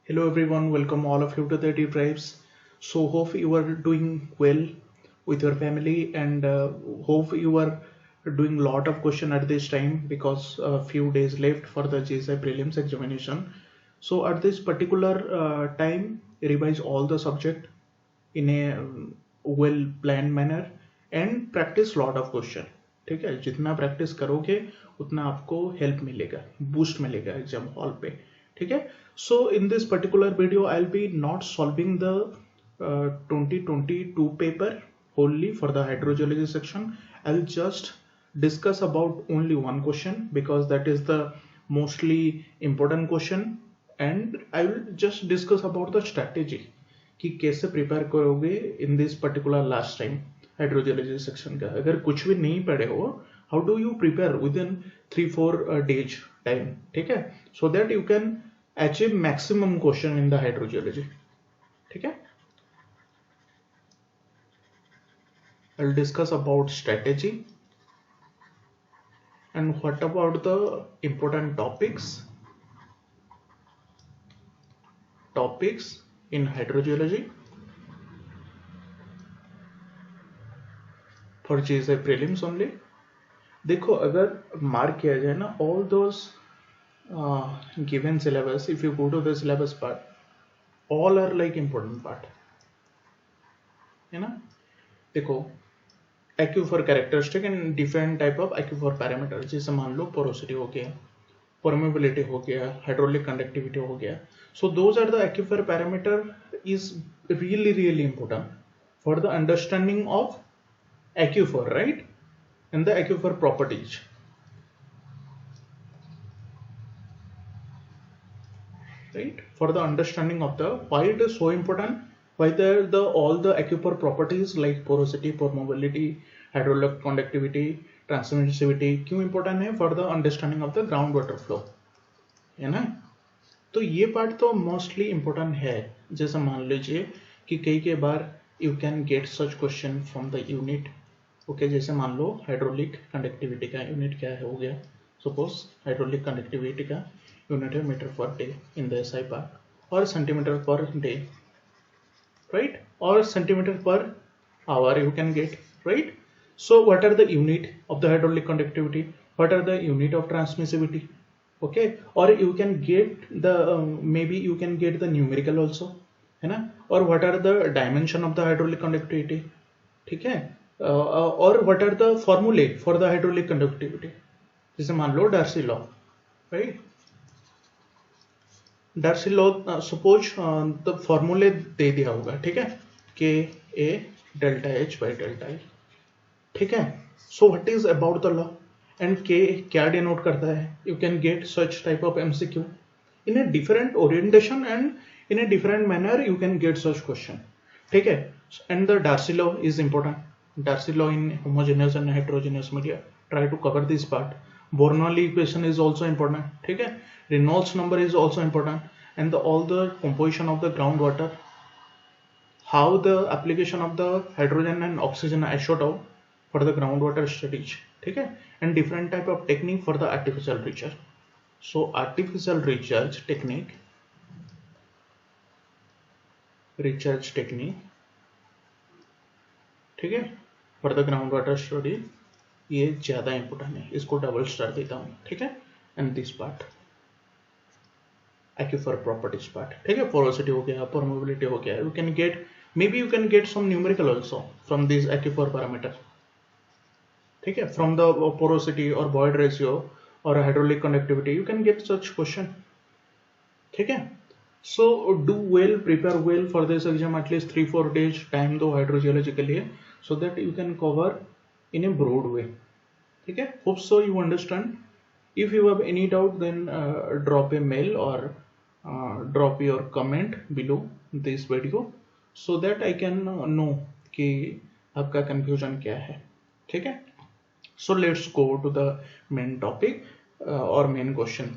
Hello everyone, welcome all of you to the deep dives. So hope you are doing well with your family and hope you are doing lot of question at this time because a few days left for the GSI prelims examination. So at this particular time, revise all the subject in a well planned manner and practice lot of question. ठीक है, जितना practice करोगे उतना आपको help मिलेगा, boost मिलेगा exam hall पे. ठीक है. So in this particular video I'll be not solving the 2022 paper wholly for the hydrogeology section. I'll just discuss about only one question because that is the mostly important question, and I will just discuss about the strategy कि कैसे prepare करोगे in this particular last time hydrogeology section का. अगर कुछ भी नहीं पढ़े हो, how do you prepare with in 3-4 days time. ठीक है, so that you can achieve maximum question in the hydrogeology. ठीक है, आई will discuss about strategy and what about the important topics in hydrogeology for GSI prelims only. देखो, अगर mark किया जाए ना all those given syllabus, if you go to the syllabus part, all are like important part है ना. देखो, aquifer characteristic and different type of aquifer parameter, जैसे मान लो पोरोसिटी हो गया, परमेबिलिटी हो गया, हाइड्रोलिक कंडक्टिविटी हो गया. So those are the aquifer parameter is really important for the understanding of aquifer, right, and the aquifer properties. Right, for the understanding of the why it is so important, why the all the aquifer properties like porosity, permeability, hydraulic conductivity, transmissivity क्यों important है for the understanding of the groundwater flow, है ना. तो ये part तो mostly important है. जैसे मान लीजिए कि कई बार you can get such question from the unit. Okay, जैसे मान लो हाइड्रोलिक कंडक्टिविटी का यूनिट क्या है हो गया. सपोज हाइड्रोलिक कंडक्टिविटी का यूनिट है metre per day in the SI part, और सेंटीमीटर पर डे, राइट, और centimetre per hour you can get, right. So what are the unit of the hydraulic conductivity, what are the unit of transmissivity, okay, और you can get the maybe you can get the numerical also, है ना. और what are the dimension of the hydraulic conductivity. ठीक है, और what are the formulae for the hydraulic conductivity. जैसे मान लो Darcy law, right, Darcy law suppose the formulae दे दिया होगा. ठीक है, K A delta H by delta I. ठीक है, so what is about the law and K क्या डिनोट करता है. You can get such type of MCQ in a different orientation and in a different manner you can get such question. ठीक है, and the Darcy law is important. Darcy law in homogeneous and heterogeneous media. Try to cover this part. Bernoulli equation is also important. ठीक है, Reynolds number is also important, and all the composition of the groundwater, how the application of the hydrogen and oxygen isotope for the groundwater studies. ठीक है, and different type of technique for the artificial recharge. So artificial recharge technique, ठीक है, for the ground water study ये ज्यादा important है, इसको double star देता हूँ. ठीक है, and this part aquifer properties part. ठीक है, पोरोसिटी हो गया, परमेबिलिटी हो गया, you can get maybe you can get some numerical also from this aquifer parameter. ठीक है, फ्रॉम द पोरोसिटी और वॉइड रेशियो और hydraulic conductivity you can get such question. ठीक है, so do well, prepare well for this exam. At least 3-4 days time दो hydrogeology के लिए, so that you can cover in a broad way. ठीक है, hope so you understand. If you have any doubt then drop a mail or drop your comment below this video so that I can know कि आपका confusion क्या है. ठीक है, so let's go to the main topic or main question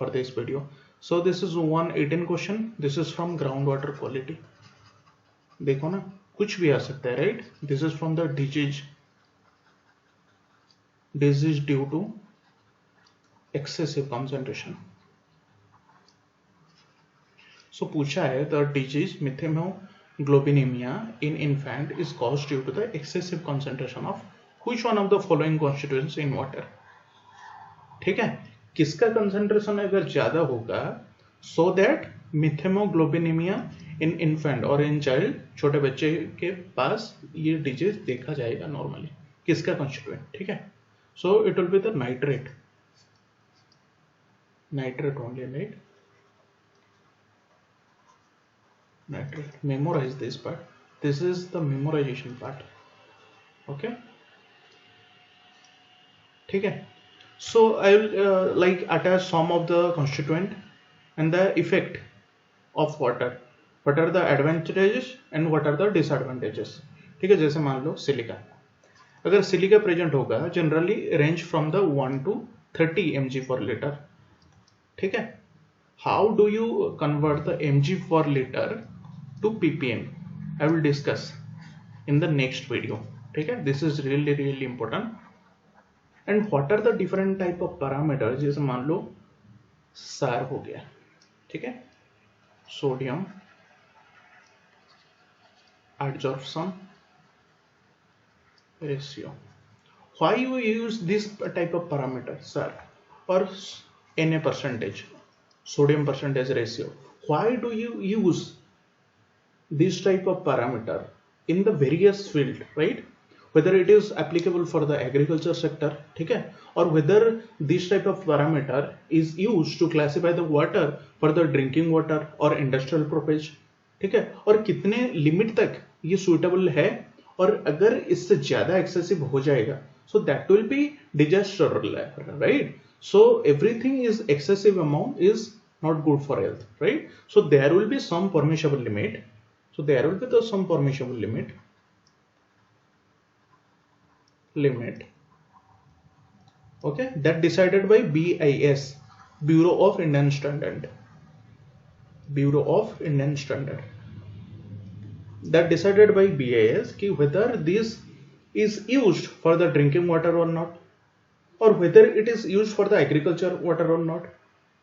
for this video. So this is 118 question. This is from groundwater quality. देखो ना, कुछ भी आ सकता है, right. This is from the disease due to excessive concentration. So पूछा है the disease methemoglobinemia in infant is caused due to the excessive concentration of which one of the following constituents in water. ठीक है, किसका concentration अगर ज्यादा होगा so that मिथेमोग्लोबिनेमिया in infant और in child, छोटे बच्चे के पास ये डिजीज देखा जाएगा नॉर्मली. किसका कॉन्स्टिट्यूएंट. ठीक है, सो it will be the nitrate only, right? Nitrate. Memorize this part. This is the memorization part. Okay. ठीक है. So I will like attach some of the constituent and the effect of water. What are the advantages and what are the disadvantages. ठीक है, जैसे मान लो silica. अगर silica present होगा generally range from the 1 to 30 mg/L. ठीक है, how do you convert the mg/L to ppm? I will discuss in the next video. ठीक है, this is really important. And what are the different type of parameters? जैसे मान लो सार हो गया. ठीक है, sodium adsorption ratio. Why you use this type of parameter, sir? Or Na percentage, sodium percentage ratio. Why do you use this type of parameter in the various field, right? Whether it is applicable for the agriculture sector, ठीक है, or whether this type of parameter is used to classify the water for the drinking water or industrial purpose. ठीक है, और कितने limit तक ये suitable है, और अगर इससे ज्यादा एक्सेसिव हो जाएगा so that will be disaster, right? So everything is excessive amount is not good for health, right? So there will be some permissible limit. So there will be some permissible limit. Okay, that decided by BIS, Bureau of Indian Standard. That decided by BIS कि whether this is used for the drinking water or not, or whether it is used for the agriculture water or not.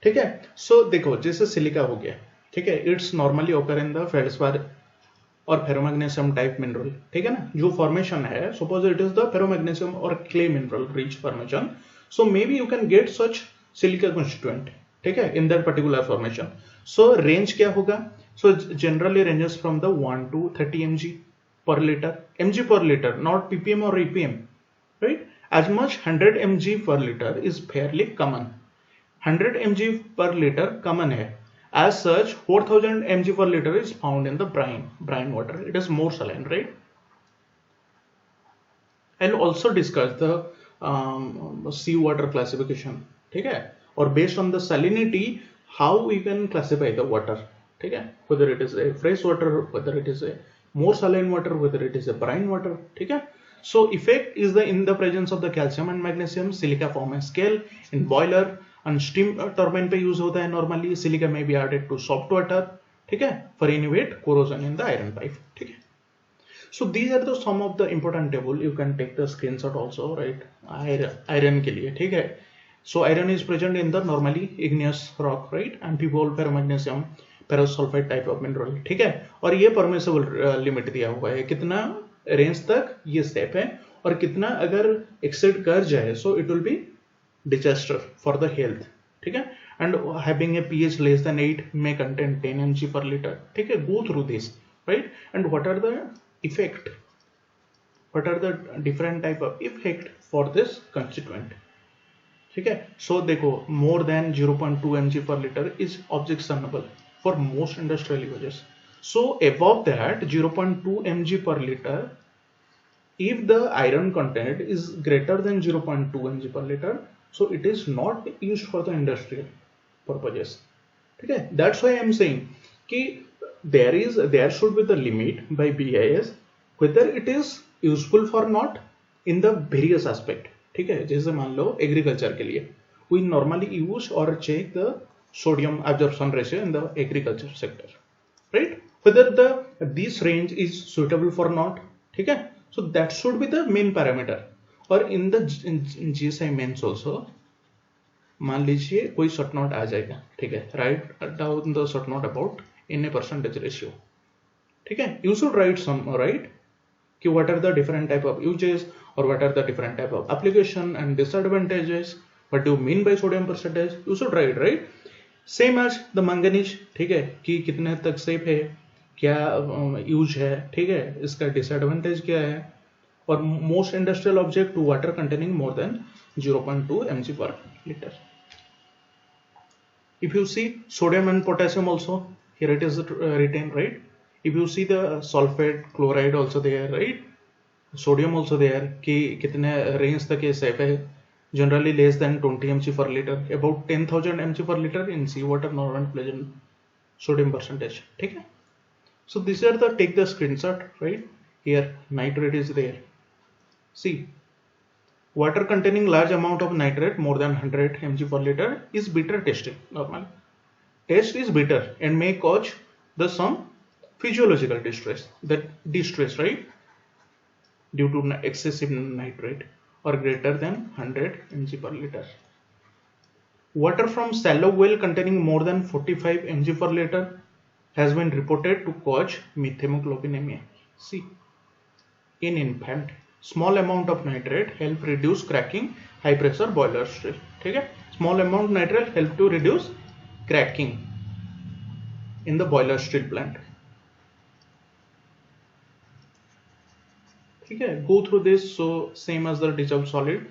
ठीक है, so देखो जैसे silica हो गया. ठीक है, it's normally ओकर इन द फेल्डस्पार और फेरोमैग्नीशियम टाइप मिनरल. ठीक है ना, जो फॉर्मेशन है सपोज इट इज द फेरोमैग्नीशियम और clay mineral rich formation, so may be you can get such silica constituent. ठीक है, in that particular formation. So range क्या होगा? So generally ranges from the 1 to 30 mg/L. mg/L, not ppm or ppm, right? As much 100 mg/L is fairly common. 100 mg/L common है. As such, 4000 mg/L is found in the brine water. It is more saline, right? I'll also discuss the seawater classification. ठीक है, और based on the salinity, how we can classify the water. ठीक है, whether it is a fresh water, whether it is a more saline water, whether it is a brine water. ठीक है. So effect is in the presence of the calcium and magnesium. Silica form a scale in boiler and steam turbine पे use होता है normally. Silica may be added to soft water. ठीक है, for inhibit corrosion in the iron pipe. ठीक है. So these are the some of the important table. You can take the screenshot also, right? Iron के लिए. ठीक है. So iron is present in the normally igneous rock, right? And people ferromagnesium, ferrosulfide type of mineral. ठीक है, और ये permissible limit दिया हुआ है कितना रेंज तक ये सेफ है, और कितना अगर एक्सेड कर जाए so it will be disaster for the health. ठीक है, and having a pH less than 8 may contain 10 mg/L. ठीक है, go through this, right? And what are the effect, what are the different type of effect for this constituent. ठीक है, so देखो more than 0.2 mg/L is objectionable for most industrial uses. So above that 0.2 mg/L, if the iron content is greater than 0.2 mg/L, so it is not used for the industrial purposes. ठीक है, that's why I am saying कि there should be the limit by BIS whether it is useful for not in the various aspect. ठीक है, जैसे मान लो agriculture के लिए we normally use or check the sodium absorption ratio in the agriculture sector, right? Whether this range is suitable for not. ठीक है, so that should be the main parameter. और in the GSI mains also मान लीजिए कोई short note आ जाएगा. ठीक है, write down the short note about in a percentage ratio. ठीक है, you should write some, right, कि what are the different type of uses or what are the different type of application and disadvantages, what do you mean by sodium percentage, you should write, right. Same as the manganese, ठीक है, कि कितने तक safe है, क्या use है, ठीक है, इसका डिसएडवांटेज क्या है, और most industrial object to water containing more than 0.2 mg per liter. If you see sodium and potassium also, here it is written, right. If you see the sulfate, chloride also there, right, sodium also there, कि कितने range तक ये safe है, generally less than 20 mg per liter, about 10,000 mg per liter in sea water, normal pleasant sodium percentage, ठीक है. So these are the, take the screenshot, right, here nitrate is there. See, water containing large amount of nitrate more than 100 mg per liter is bitter tasting. Normal taste is bitter and may cause the some physiological distress, right, due to excessive nitrate or greater than 100 mg per liter. Water from shallow well containing more than 45 mg per liter has been reported to cause methemoglobinemia. See, in infant, small amount of nitrate help reduce cracking high pressure boiler still, ठीक है, small amount nitrate help to reduce cracking in the boiler steel plant. ठीक है, go through this, so same as the dissolved solid,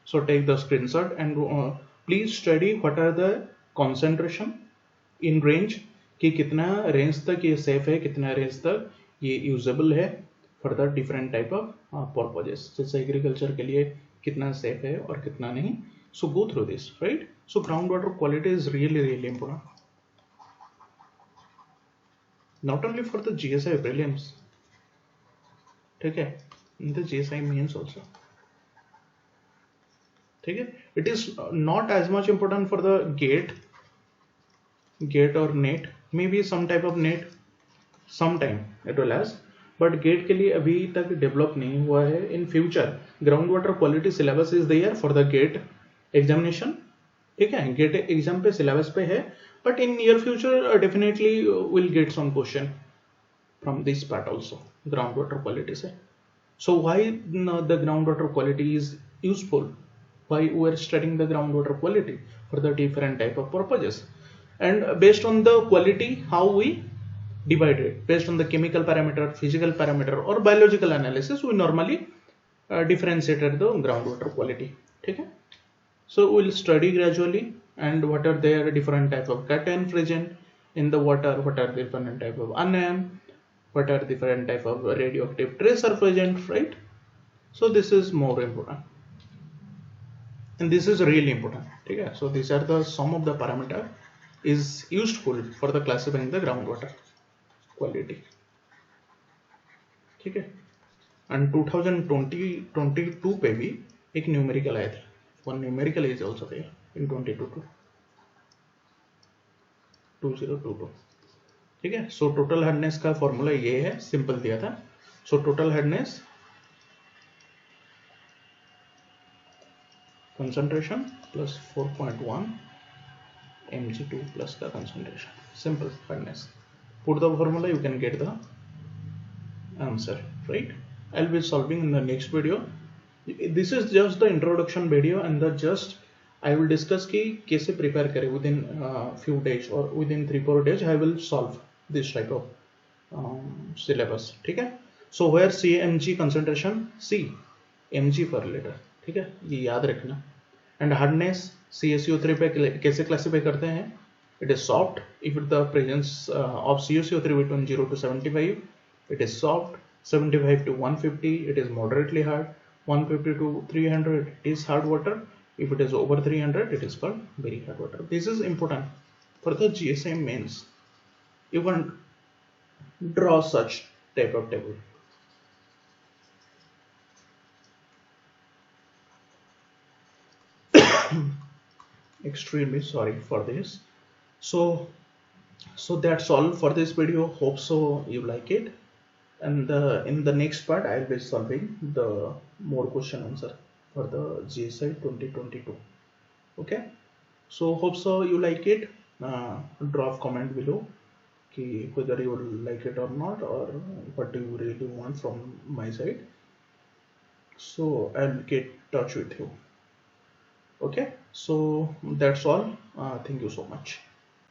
so take the screenshot and please study what are the concentration in range, कि कितना range तक ये safe है, कितना range तक ये यूजेबल है for the different type of purposes, जैसे एग्रीकल्चर के लिए कितना सेफ है और कितना नहीं. So go through this, right. So ground water quality is really important, not only for the GSI prelims, ठीक है, in the GSI means also, ठीक है. It is not as much important for the gate or net, maybe some type of net sometime it will has, but gate के लिए अभी तक develop नहीं हुआ है. In future ground water quality syllabus is there for the GATE examination, ठीक है, GATE exam पे सिलेबस पे है, but in near future definitely will get some question from this part also, ground water quality से. So why the groundwater quality is useful? Why we are studying the groundwater quality for the different type of purposes, and based on the quality how we divide it based on the chemical parameter, physical parameter or biological analysis, we normally differentiated the groundwater quality, ठीक है. So we'll study gradually and what are their different type of cation present in the water, what are different type of anion, what are different type of radioactive trace are present, right. So this is more important and this is really important, ठीक है. So these are the some of the parameter is useful for the classifying the groundwater quality, ठीक है. and 2022 पे भी एक numerical आया था, one numerical is also there in 2022, ठीक है. सो टोटल हार्डनेस का फॉर्मूला ये है, सिंपल दिया था. So total hardness concentration plus 4.1 mg2 plus का concentration, simple hardness. Put the formula, you can get the answer, right. I will be solving in the next video. This is just the introduction video and the just I will discuss कि कैसे prepare करें within few days और within 3-4 days I will solve this type of syllabus, ठीक है. so where CMG concentration, C mg per liter, ठीक है, ये याद रखना. and hardness CaCO3 पे कैसे क्लासिफाई करते हैं, it is soft if the presence of CaCO3 between 0 to 75, it is soft. 75 to 150 it is moderately hard. 150 to 300 it is hard water. If it is over 300 it is called very hard water. This is important for the GSI mains. You can draw such type of table. Extremely sorry for this. So that's all for this video. Hope so you like it, and in the next part I will be solving the more question answer for the GSI 2022. Okay, so hope so you like it. Drop comment below whether you will like it or not, or what do you really want from my side. So I'll get in touch with you. Okay, so that's all. Thank you so much.